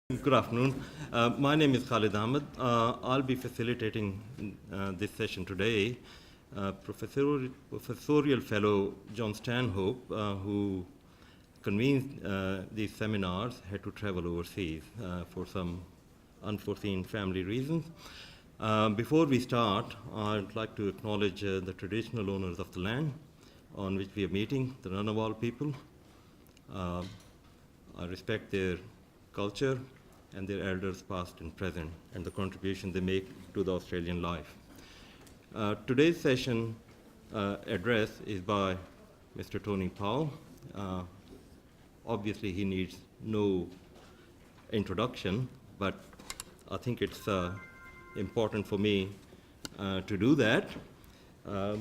Good afternoon. My name is Khalid Ahmed. I'll be facilitating this session today. Professorial Fellow John Stanhope, who convened these seminars, had to travel overseas for some unforeseen family reasons. Before we start, I'd like to acknowledge the traditional owners of the land on which we are meeting, the Ngunnawal people. I respect their culture and their elders past and present, and the contribution they make to the Australian life. Today's session address is by Mr. Tony Powell. Obviously, he needs no introduction, but I think it's important for me to do that,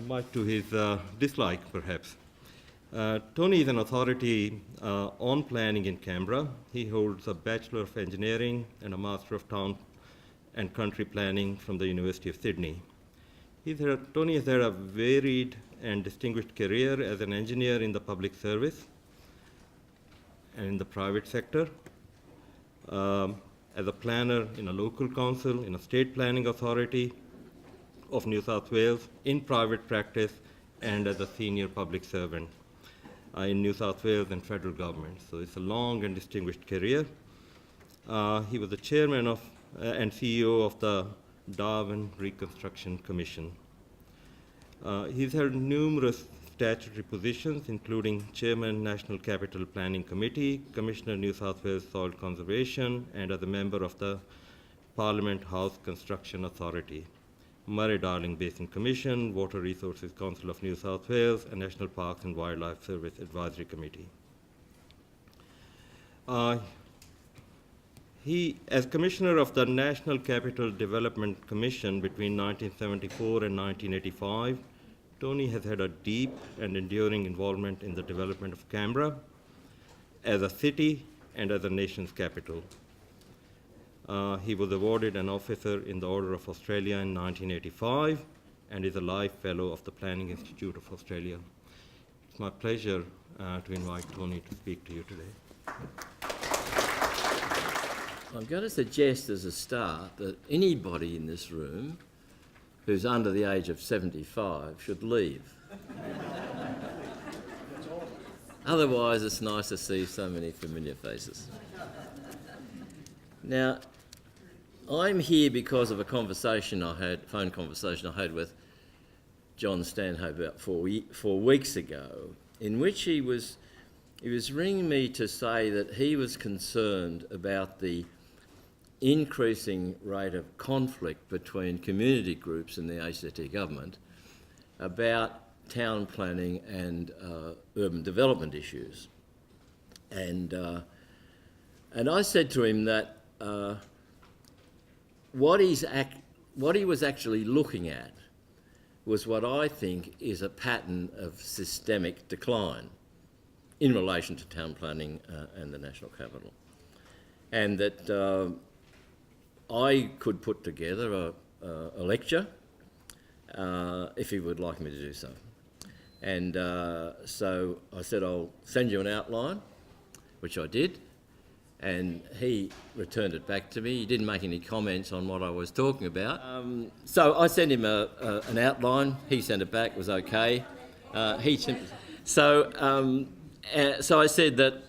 much to his dislike, perhaps. Tony is an authority on planning in Canberra. He holds a Bachelor of Engineering and a Master of Town and Country Planning from the University of Sydney. Tony has had a varied and distinguished career as an engineer in the public service and in the private sector, as a planner in a local council, in a state planning authority of New South Wales, in private practice, and as a senior public servant in New South Wales and federal government. So it's a long and distinguished career. He was the chairman of and CEO of the Darwin Reconstruction Commission. He's held numerous statutory positions, including Chairman, National Capital Planning Committee, Commissioner, New South Wales Soil Conservation, and as a member of the Parliament House Construction Authority, Murray-Darling Basin Commission, Water Resources Council of New South Wales, and National Parks and Wildlife Service Advisory Committee. He, as Commissioner of the National Capital Development Commission between 1974 and 1985, Tony has had a deep and enduring involvement in the development of Canberra as a city and as a nation's capital. He was awarded an Officer in the Order of Australia in 1985 and is a Life Fellow of the Planning Institute of Australia. It's my pleasure to invite Tony to speak to you today. I'm going to suggest as a start that anybody in this room who's under the age of 75 should leave. Otherwise, it's nice to see so many familiar faces. Now, I'm here because of a phone conversation I had with John Stanhope about four weeks ago, in which he was ringing me to say that he was concerned about the increasing rate of conflict between community groups in the ACT government about town planning and urban development issues. And I said to him that what he was actually looking at was what I think is a pattern of systemic decline in relation to town planning and the national capital. And that I could put together a lecture if he would like me to do so. And so I said, I'll send you an outline, which I did. And he returned it back to me. He didn't make any comments on what I was talking about. So I sent him an outline. He sent it back. It was okay. So I said that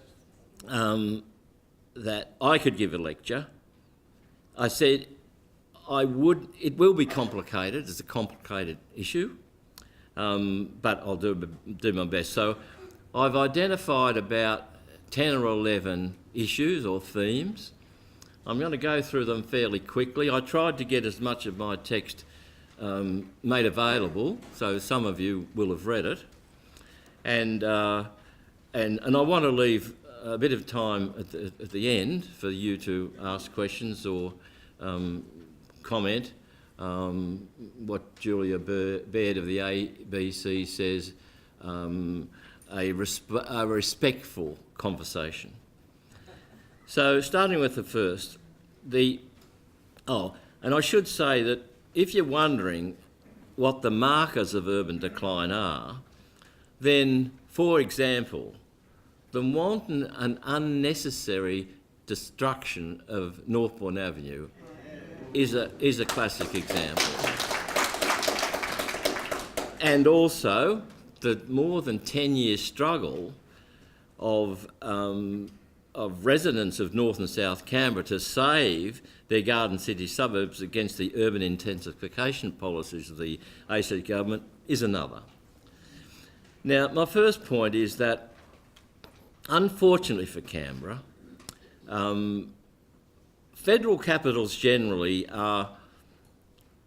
that I could give a lecture. I said it will be complicated. It's a complicated issue, but I'll do my best. So I've identified about 10 or 11 issues or themes. I'm going to go through them fairly quickly. I tried to get as much of my text made available, so some of you will have read it. And I want to leave a bit of time at the end for you to ask questions or comment. What Julia Baird of the ABC says, a respectful conversation. So starting with the first, and I should say that if you're wondering what the markers of urban decline are, then, for example, the wanton and unnecessary destruction of Northbourne Avenue is a classic example. And also the more than 10-year struggle of residents of North and South Canberra to save their garden city suburbs against the urban intensification policies of the AC government is another. Now, my first point is that, unfortunately for Canberra, federal capitals generally are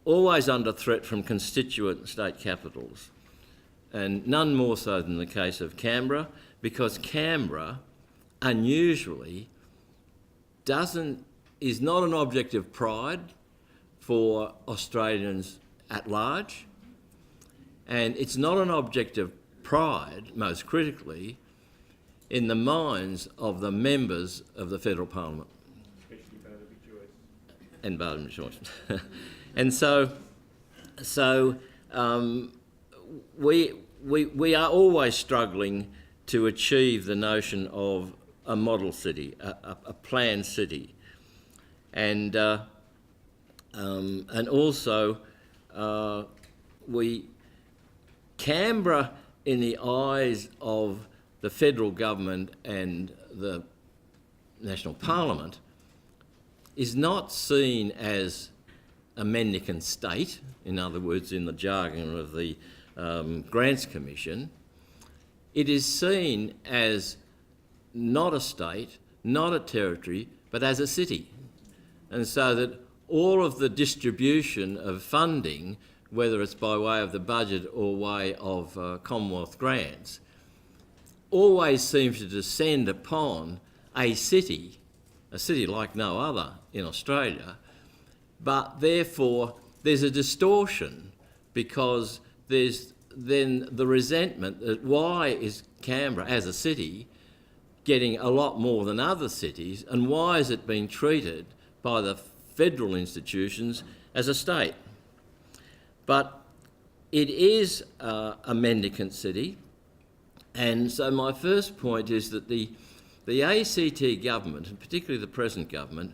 always under threat from constituent state capitals, and none more so than the case of Canberra, because Canberra, unusually, is not an object of pride for Australians at large, and it's not an object of pride, most critically, in the minds of the members of the federal parliament. Especially Barnaby Joyce. And Barnaby Joyce. And so we are always struggling to achieve the notion of a model city, a planned city, and also Canberra, in the eyes of the federal government and the National Parliament, is not seen as a mendicant state, in other words, in the jargon of the Grants Commission. It is seen as not a state, not a territory, but as a city. And so that all of the distribution of funding, whether it's by way of the budget or way of Commonwealth grants, always seems to descend upon a city like no other in Australia, but therefore there's a distortion, because there's then the resentment that why is Canberra as a city getting a lot more than other cities, and why is it being treated by the federal institutions as a state? But it is a mendicant city, and so my first point is that the ACT government, and particularly the present government,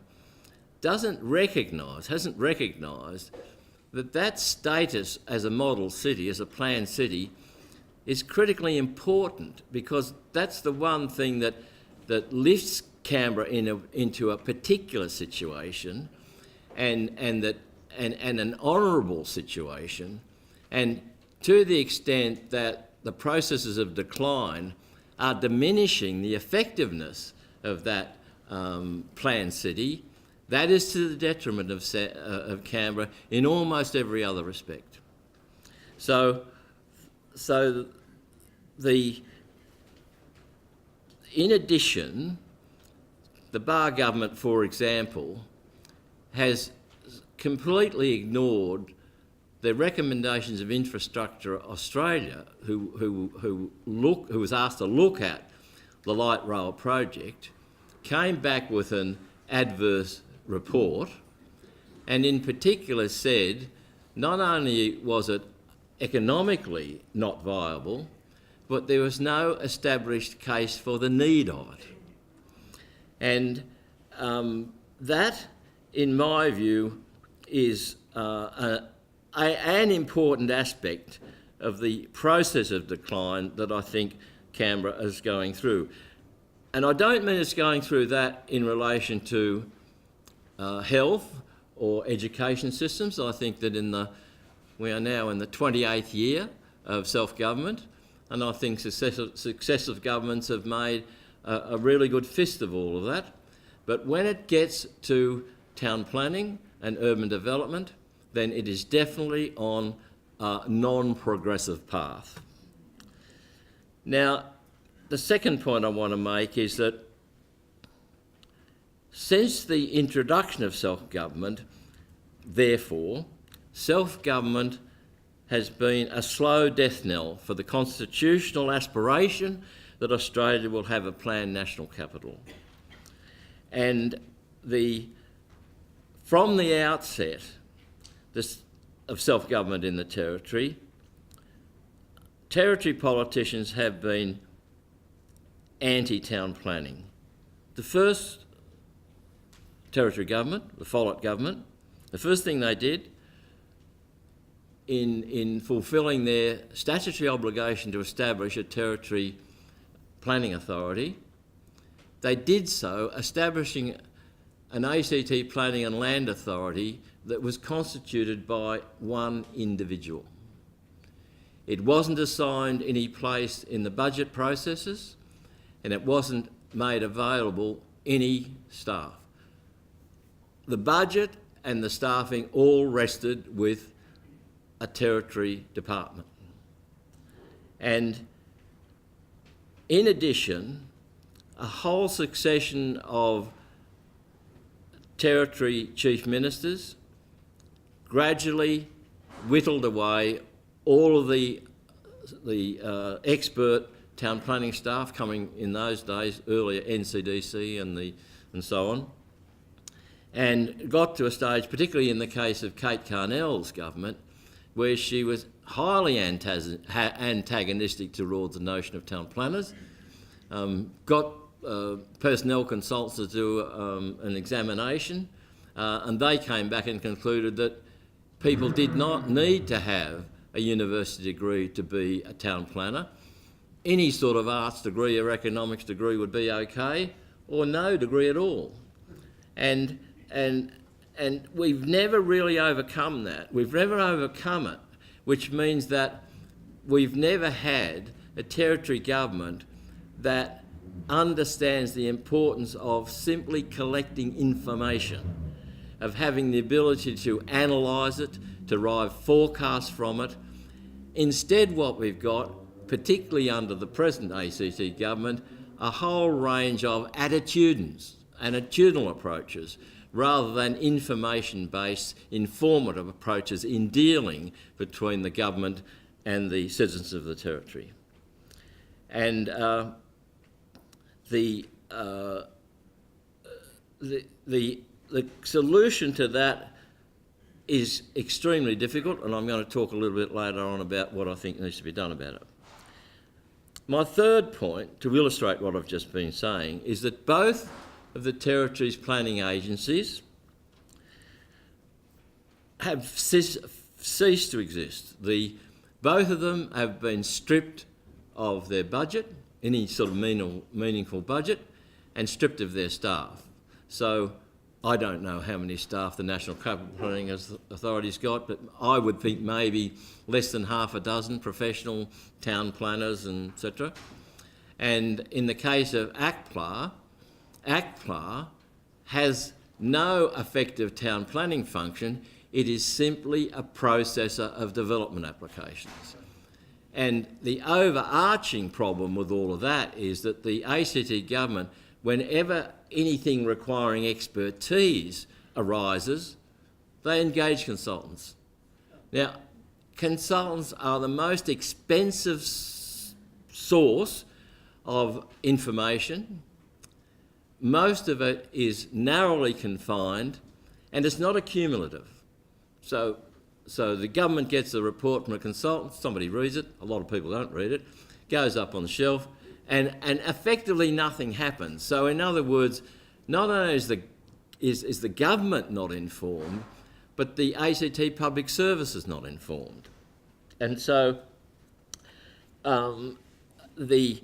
hasn't recognised that status as a model city, as a planned city, is critically important, because that's the one thing that lifts Canberra into a particular situation, and an honourable situation, and to the extent that the processes of decline are diminishing the effectiveness of that planned city, that is to the detriment of Canberra in almost every other respect. So in addition, the Barr government, for example, has completely ignored the recommendations of Infrastructure Australia, who was asked to look at the light rail project, came back with an adverse report, and in particular said not only was it economically not viable, but there was no established case for the need of it. And that, in my view, is an important aspect of the process of decline that I think Canberra is going through. And I don't mean it's going through that in relation to health or education systems. I think that we are now in the 28th year of self-government, and I think successive governments have made a really good fist of all of that. But when it gets to town planning and urban development, then it is definitely on a non-progressive path. Now, the second point I want to make is that since the introduction of self-government, therefore, self-government has been a slow death knell for the constitutional aspiration that Australia will have a planned national capital. And from the outset of self-government in the territory politicians have been anti-town planning. The first territory government, the Follett government, the first thing they did in fulfilling their statutory obligation to establish a territory planning authority, they did so establishing an ACT Planning and Land Authority that was constituted by one individual. It wasn't assigned any place in the budget processes, and it wasn't made available any staff. The budget and the staffing all rested with a territory department. And in addition, a whole succession of territory chief ministers gradually whittled away all of the expert town planning staff coming in those days, earlier NCDC and so on, and got to a stage, particularly in the case of Kate Carnell's government, where she was highly antagonistic towards the notion of town planners, got personnel consultants to do an examination, and they came back and concluded that people did not need to have a university degree to be a town planner. Any sort of arts degree or economics degree would be okay, or no degree at all. And we've never really overcome that. We've never overcome it, which means that we've never had a territory government that understands the importance of simply collecting information, of having the ability to analyse it, to derive forecasts from it. Instead, what we've got, particularly under the present ACT government, a whole range of attitudinal approaches, rather than information-based, informative approaches in dealing between the government and the citizens of the territory. And the solution to that is extremely difficult, and I'm going to talk a little bit later on about what I think needs to be done about it. My third point, to illustrate what I've just been saying, is that both of the territory's planning agencies have ceased to exist. Both of them have been stripped of their budget, any sort of meaningful budget, and stripped of their staff. So I don't know how many staff the National Capital Planning Authority's got, but I would think maybe less than half a dozen professional town planners and etc. And in the case of ACPLA has no effective town planning function. It is simply a processor of development applications. And the overarching problem with all of that is that the ACT government, whenever anything requiring expertise arises, they engage consultants. Now, consultants are the most expensive source of information. Most of it is narrowly confined, and it's not accumulative. So the government gets a report from a consultant, somebody reads it, a lot of people don't read it, goes up on the shelf, and effectively nothing happens. So in other words, not only is the government not informed, but the ACT Public Service is not informed. And so the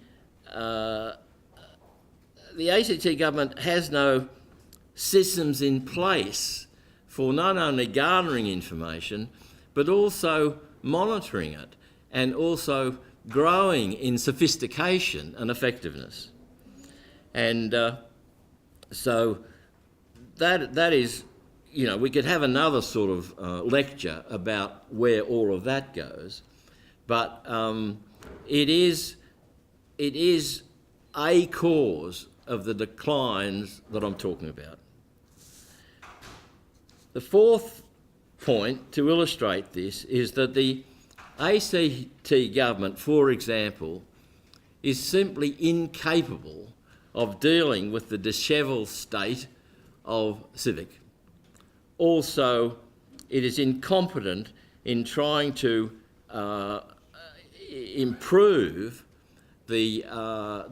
ACT government has no systems in place for not only garnering information, but also monitoring it, and also growing in sophistication and effectiveness. And so that is, you know, we could have another sort of lecture about where all of that goes, but it is a cause of the declines that I'm talking about. The fourth point to illustrate this is that the ACT government, for example, is simply incapable of dealing with the dishevelled state of civic. Also, it is incompetent in trying to improve the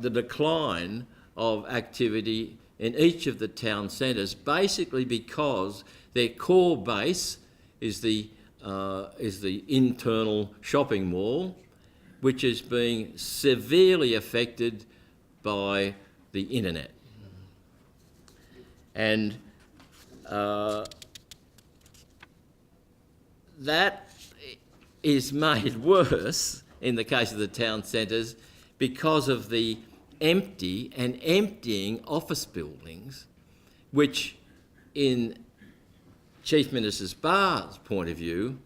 decline of activity in each of the town centres, basically because their core base is the internal shopping mall, which is being severely affected by the internet. And that is made worse in the case of the town centres because of the emptying office buildings, which in Chief Minister Barr's point of view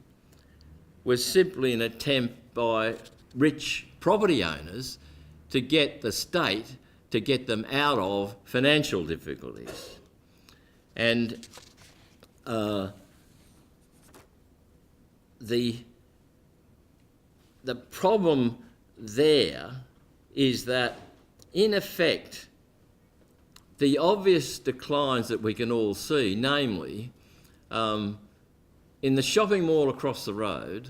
was simply an attempt by rich property owners to get the state to get them out of financial difficulties. And the problem there is that, in effect, the obvious declines that we can all see, namely, in the shopping mall across the road,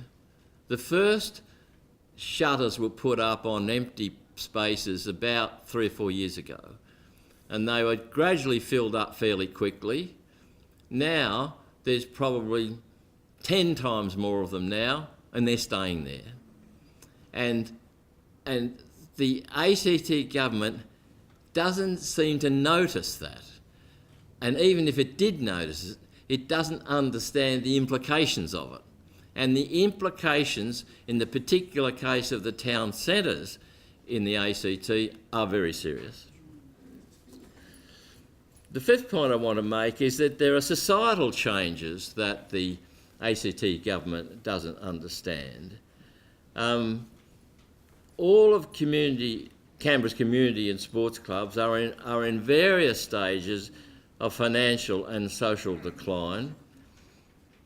the first shutters were put up on empty spaces about 3 or 4 years ago, and they were gradually filled up fairly quickly. Now there's probably 10 times more of them now, and they're staying there. And the ACT government doesn't seem to notice that. And even if it did notice it, it doesn't understand the implications of it. And the implications in the particular case of the town centres in the ACT are very serious. The fifth point I want to make is that there are societal changes that the ACT government doesn't understand. All of Canberra's community and sports clubs are in various stages of financial and social decline,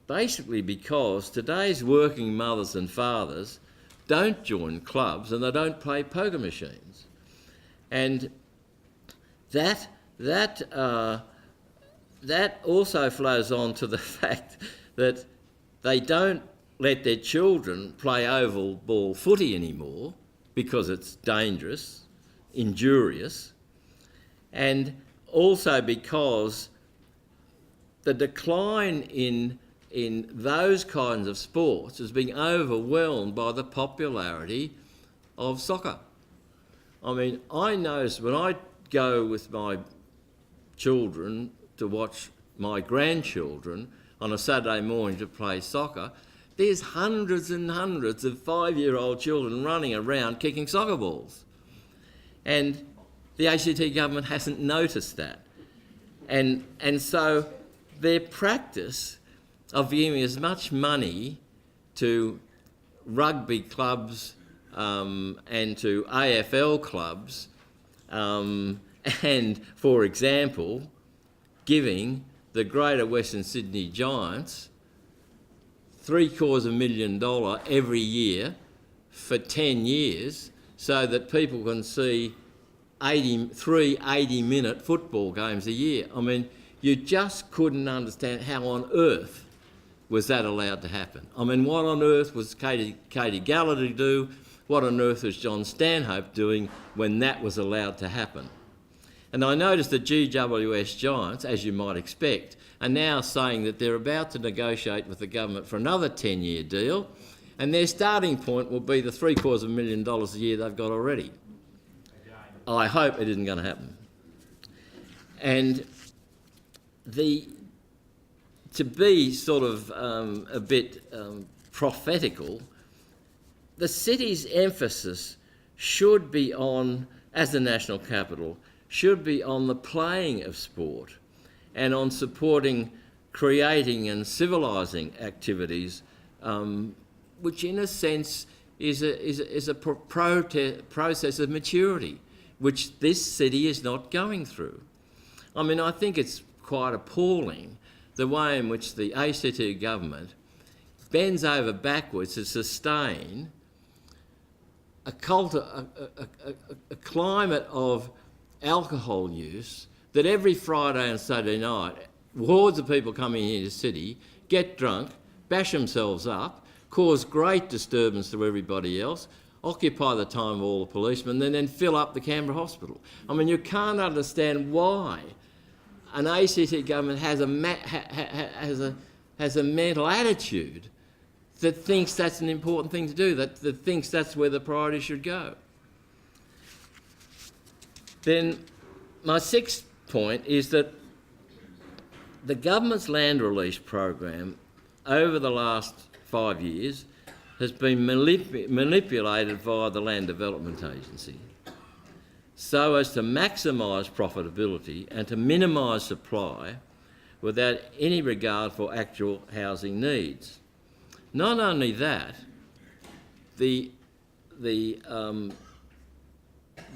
basically because today's working mothers and fathers don't join clubs and they don't play poker machines. And that also flows on to the fact that they don't let their children play oval ball footy anymore because it's dangerous, injurious, and also because the decline in those kinds of sports is being overwhelmed by the popularity of soccer. I mean, I notice when I go with my children to watch my grandchildren on a Saturday morning to play soccer, there's hundreds and hundreds of 5-year-old children running around kicking soccer balls. And the ACT government hasn't noticed that. And so their practice of giving as much money to rugby clubs and to AFL clubs and, for example, giving the Greater Western Sydney Giants $750,000 every year for 10 years so that people can see 3 80-minute football games a year. I mean, you just couldn't understand how on earth was that allowed to happen. I mean, what on earth was Katie Gallagher do? What on earth was John Stanhope doing when that was allowed to happen? And I noticed that GWS Giants, as you might expect, are now saying that they're about to negotiate with the government for another 10-year deal, and their starting point will be the $750,000 a year they've got already. I hope it isn't going to happen. And to be sort of a bit prophetical, the city's emphasis should be on, as the national capital, should be on the playing of sport and on supporting creating and civilising activities, which in a sense is a process of maturity, which this city is not going through. I mean, I think it's quite appalling the way in which the ACT government bends over backwards to sustain a climate of alcohol use that every Friday and Saturday night, hordes of people coming into the city, get drunk, bash themselves up, cause great disturbance to everybody else, occupy the time of all the policemen, and then fill up the Canberra hospital. I mean, you can't understand why an ACT government has a mental attitude that thinks that's an important thing to do, that thinks that's where the priority should go. Then my sixth point is that the government's land release program over the last 5 years has been manipulated via the Land Development Agency so as to maximise profitability and to minimise supply without any regard for actual housing needs. Not only that, the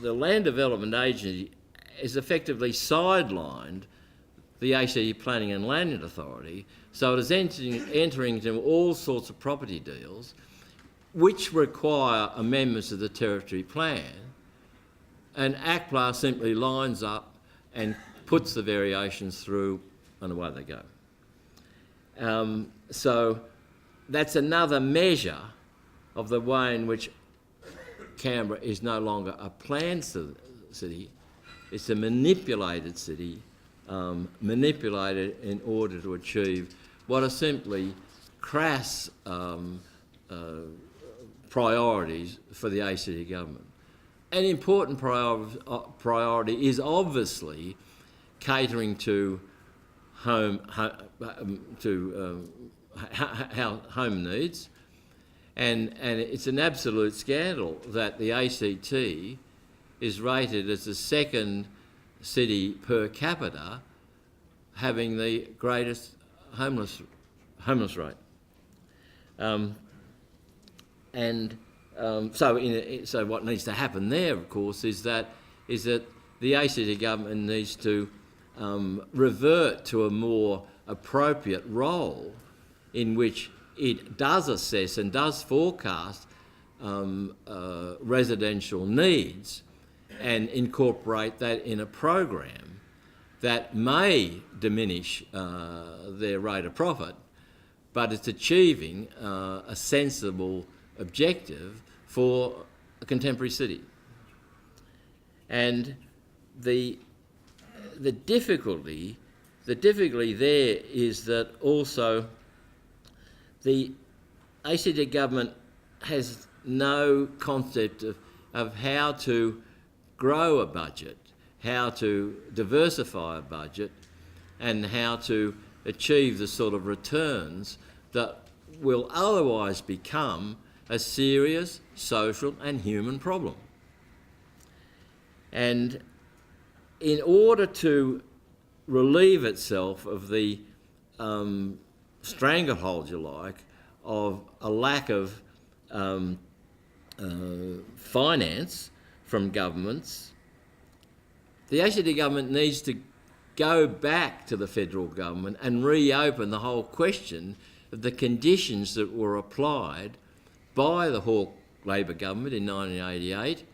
Land Development Agency has effectively sidelined the ACT Planning and Land Authority, so it is entering into all sorts of property deals which require amendments to the territory plan, and ACPLA simply lines up and puts the variations through and away they go. So that's another measure of the way in which Canberra is no longer a planned city, it's a manipulated city, manipulated in order to achieve what are simply crass priorities for the ACT government. An important priority is obviously catering to home needs, and it's an absolute scandal that the ACT is rated as the second city per capita having the greatest homeless rate. So what needs to happen there, of course, is that the ACT government needs to revert to a more appropriate role in which it does assess and does forecast residential needs and incorporate that in a program that may diminish their rate of profit, but it's achieving a sensible objective for a contemporary city. And the difficulty there is that also the ACT government has no concept of how to grow a budget, how to diversify a budget, and how to achieve the sort of returns that will otherwise become a serious social and human problem. And in order to relieve itself of the stranglehold, you like, of a lack of finance from governments, the ACT government needs to go back to the federal government and reopen the whole question of the conditions that were applied by the Hawke Labor government in 1988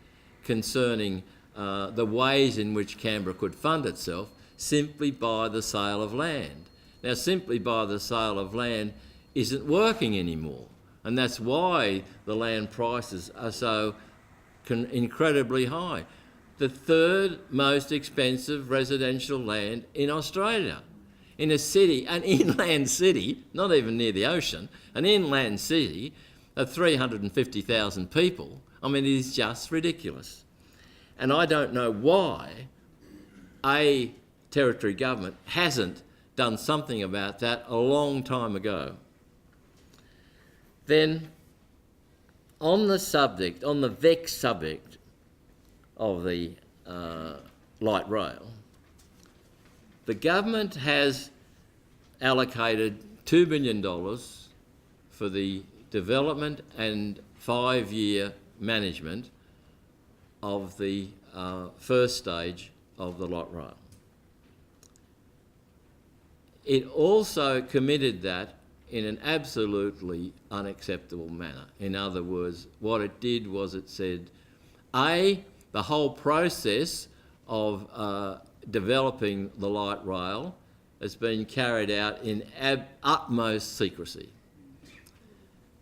concerning the ways in which Canberra could fund itself simply by the sale of land. Now, simply by the sale of land isn't working anymore, and that's why the land prices are so incredibly high. The third most expensive residential land in Australia, in a city, an inland city, not even near the ocean, an inland city of 350,000 people. I mean, it is just ridiculous. And I don't know why a territory government hasn't done something about that a long time ago. Then, on the vexed subject of the light rail, the government has allocated $2 billion for the development and 5-year management of the first stage of the light rail. It also committed that in an absolutely unacceptable manner. In other words, what it did was it said, A, the whole process of developing the light rail has been carried out in utmost secrecy.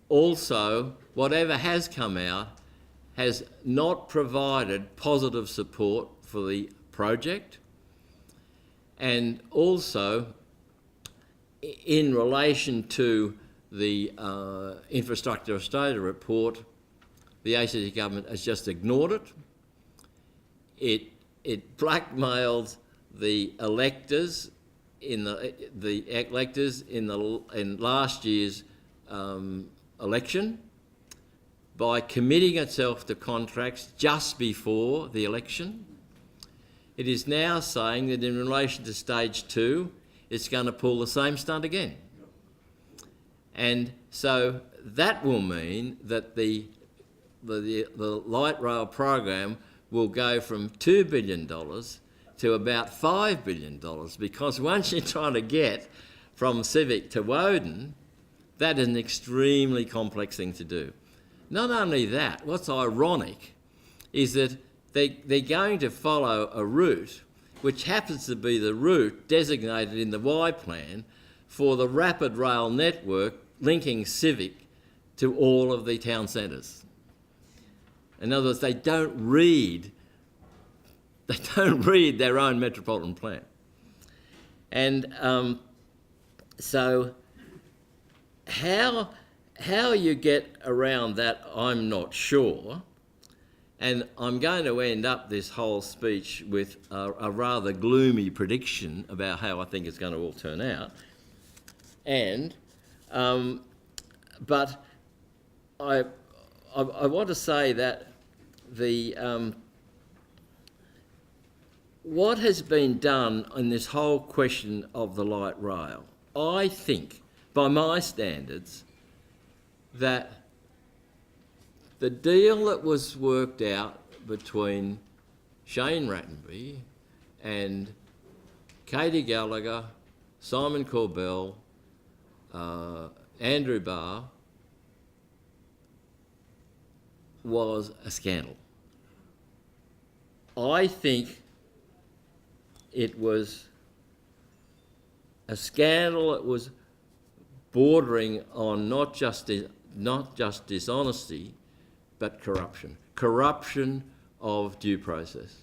Also, whatever has come out has not provided positive support for the project, And also, in relation to the Infrastructure Australia report, the ACT government has just ignored it. It blackmailed the electors in last year's election by committing itself to contracts just before the election. It is now saying that in relation to stage 2, it's going to pull the same stunt again. And so that will mean that the light rail program will go from $2 billion to about $5 billion, because once you're trying to get from Civic to Woden, that is an extremely complex thing to do. Not only that, what's ironic is that they're going to follow a route which happens to be the route designated in the Y plan for the rapid rail network linking Civic to all of the town centres. In other words, they don't read their own metropolitan plan. And so how you get around that, I'm not sure. And I'm going to end up this whole speech with a rather gloomy prediction about how I think it's going to all turn out. And, but I want to say that what has been done in this whole question of the light rail, I think, by my standards, that the deal that was worked out between Shane Rattenby and Katie Gallagher, Simon Corbell, Andrew Barr, was a scandal. I think it was a scandal that was bordering on not just dishonesty, but corruption. Corruption of due process.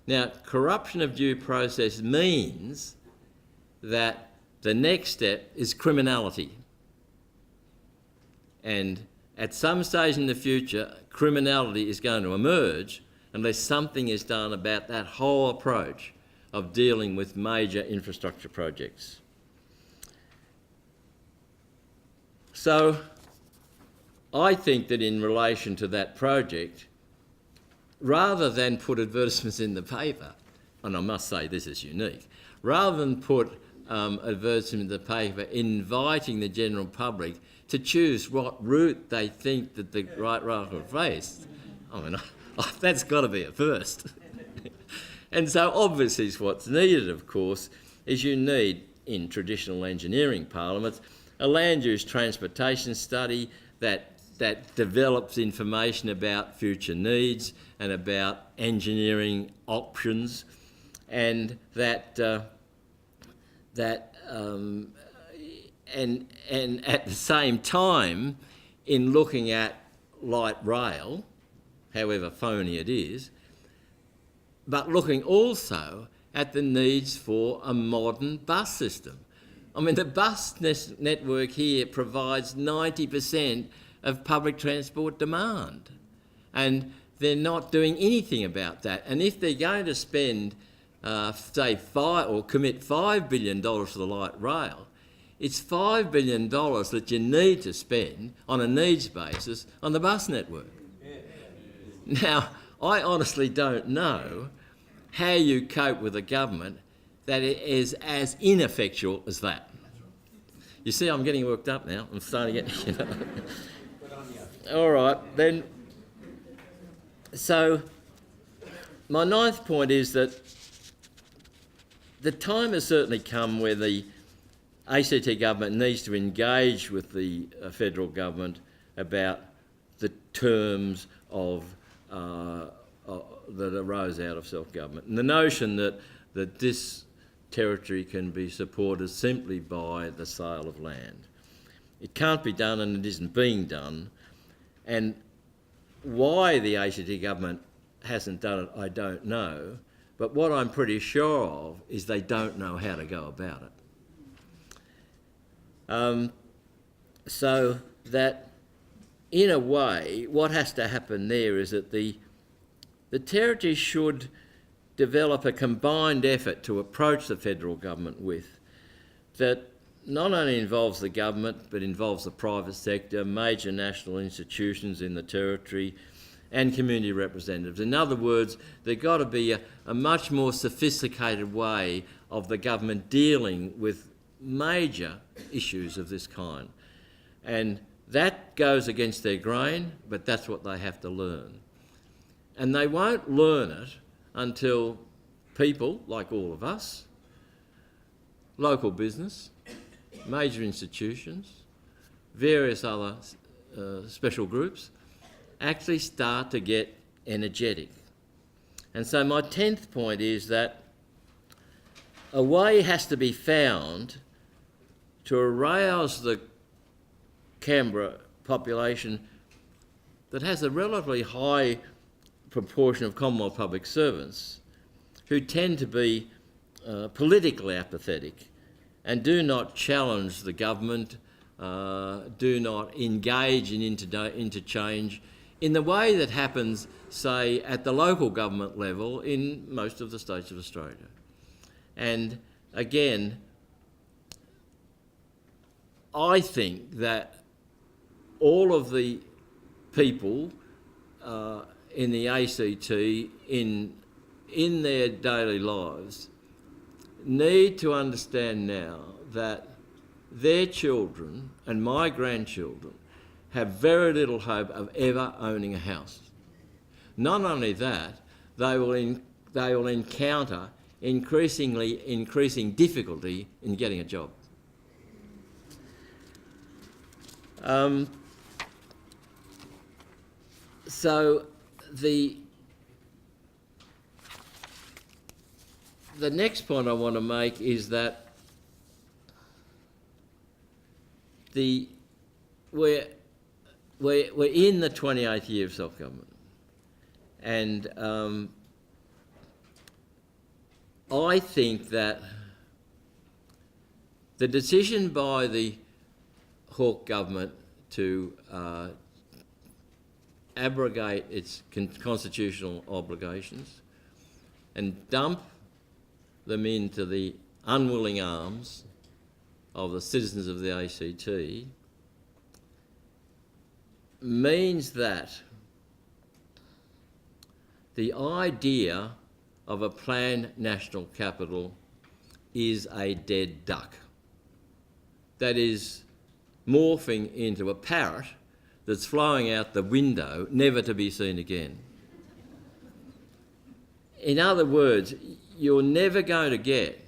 Now, corruption of due process means that the next step is criminality. And at some stage in the future, criminality is going to emerge unless something is done about that whole approach of dealing with major infrastructure projects. So I think that in relation to that project, rather than put advertisements in the paper, and I must say this is unique, rather than put advertisements in the paper inviting the general public to choose what route they think that the right rail will face, I mean, that's got to be a first. And so obviously what's needed, of course, is you need, in traditional engineering parliaments, a land use transportation study that develops information about future needs and about engineering options, and and at the same time, in looking at light rail, however phony it is, but looking also at the needs for a modern bus system. I mean, the bus network here provides 90% of public transport demand, and they're not doing anything about that. And if they're going to spend, commit $5 billion to the light rail, it's $5 billion that you need to spend on a needs basis on the bus network. Now, I honestly don't know how you cope with a government that is as ineffectual as that. You see, I'm getting worked up now. I'm starting to get, you know. All right, then. So, my ninth point is that the time has certainly come where the ACT government needs to engage with the federal government about the terms of that arose out of self-government. And the notion that this territory can be supported simply by the sale of land. It can't be done, and it isn't being done. And why the ACT government hasn't done it, I don't know. But what I'm pretty sure of is they don't know how to go about it. So that, in a way, what has to happen there is that the territory should develop a combined effort to approach the federal government with that not only involves the government but involves the private sector, major national institutions in the territory and community representatives. In other words, there's got to be a much more sophisticated way of the government dealing with major issues of this kind. And that goes against their grain, but that's what they have to learn. And they won't learn it until people, like all of us, local business, major institutions, various other special groups, actually start to get energetic. And so my 10th point is that a way has to be found to arouse the Canberra population that has a relatively high proportion of Commonwealth public servants who tend to be politically apathetic and do not challenge the government, do not engage in interchange in the way that happens, say, at the local government level in most of the states of Australia. And again, I think that all of the people in the ACT in their daily lives need to understand now that their children and my grandchildren have very little hope of ever owning a house. Not only that, they will encounter increasing difficulty in getting a job. So the next point I want to make is that we're in the 28th year of self-government, and I think that the decision by the Hawke government to abrogate its constitutional obligations and dump them into the unwilling arms of the citizens of the ACT means that the idea of a planned national capital is a dead duck that is morphing into a parrot that's flying out the window, never to be seen again. In other words, you're never going to get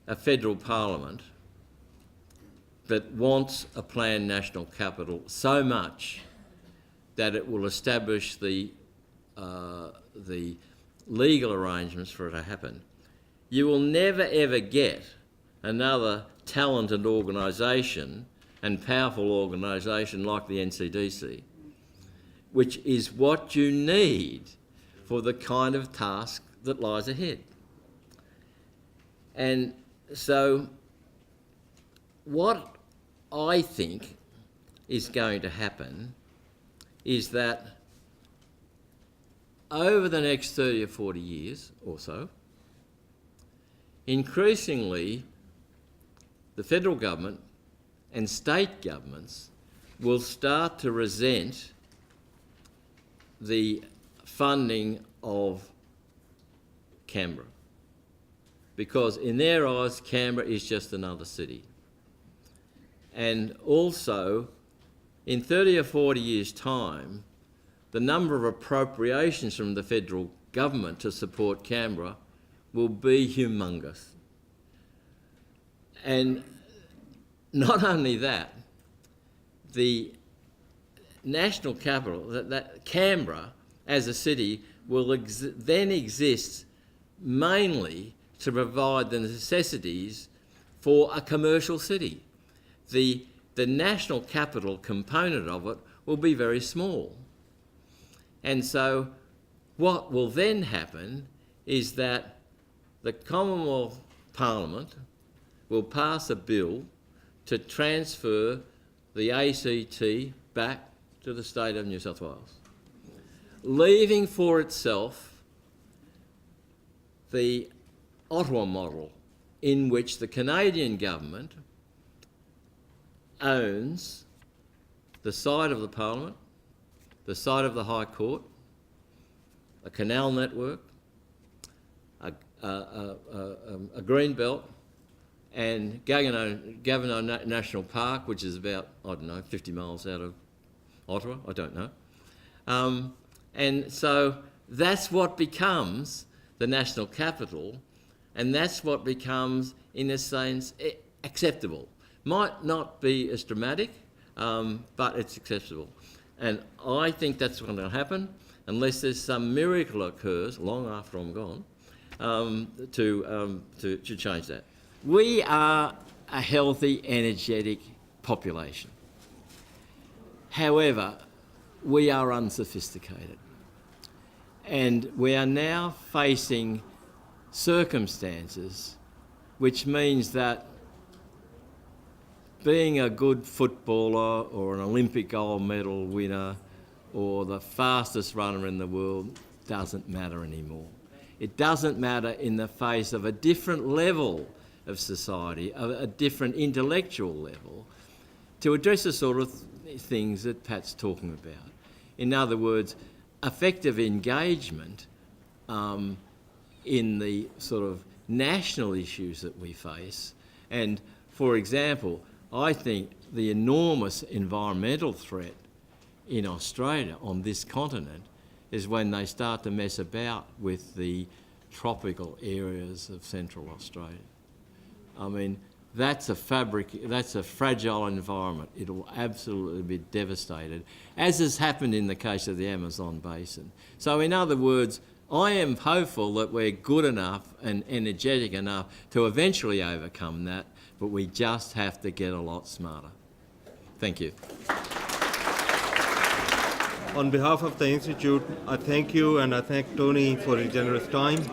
a federal parliament that wants a planned national capital so much that it will establish the legal arrangements for it to happen. You will never ever get another talented organisation and powerful organisation like the NCDC, which is what you need for the kind of task that lies ahead. And so what I think is going to happen is that over the next 30 or 40 years or so, increasingly the federal government and state governments will start to resent the funding of Canberra, because in their eyes Canberra is just another city. And also, in 30 or 40 years' time, the number of appropriations from the federal government to support Canberra will be humongous. And not only that, the national capital, that Canberra as a city, will then exist mainly to provide the necessities for a commercial city. The national capital component of it will be very small. And so what will then happen is that the Commonwealth Parliament will pass a bill to transfer the ACT back to the state of New South Wales, leaving for itself the Ottawa model, in which the Canadian government owns the site of the Parliament, the site of the High Court, a canal network, a green belt, and Gagano National Park, which is about, 50 miles out of Ottawa, I don't know. And so that's what becomes the national capital, and that's what becomes, in a sense, acceptable. Might not be as dramatic, but it's acceptable. And I think that's what's going to happen, unless there's some miracle occurs, long after I'm gone, to change that. We are a healthy, energetic population. However, we are unsophisticated. And we are now facing circumstances which means that being a good footballer or an Olympic gold medal winner or the fastest runner in the world doesn't matter anymore. It doesn't matter in the face of a different level of society, a different intellectual level, to address the sort of things that Pat's talking about. In other words, effective engagement in the sort of national issues that we face. And, for example, I think the enormous environmental threat in Australia, on this continent, is when they start to mess about with the tropical areas of Central Australia. I mean, that's a fragile environment. It'll absolutely be devastated, as has happened in the case of the Amazon basin. So in other words, I am hopeful that we're good enough and energetic enough to eventually overcome that, but we just have to get a lot smarter. Thank you. On behalf of the Institute, I thank you and I thank Tony for his generous time.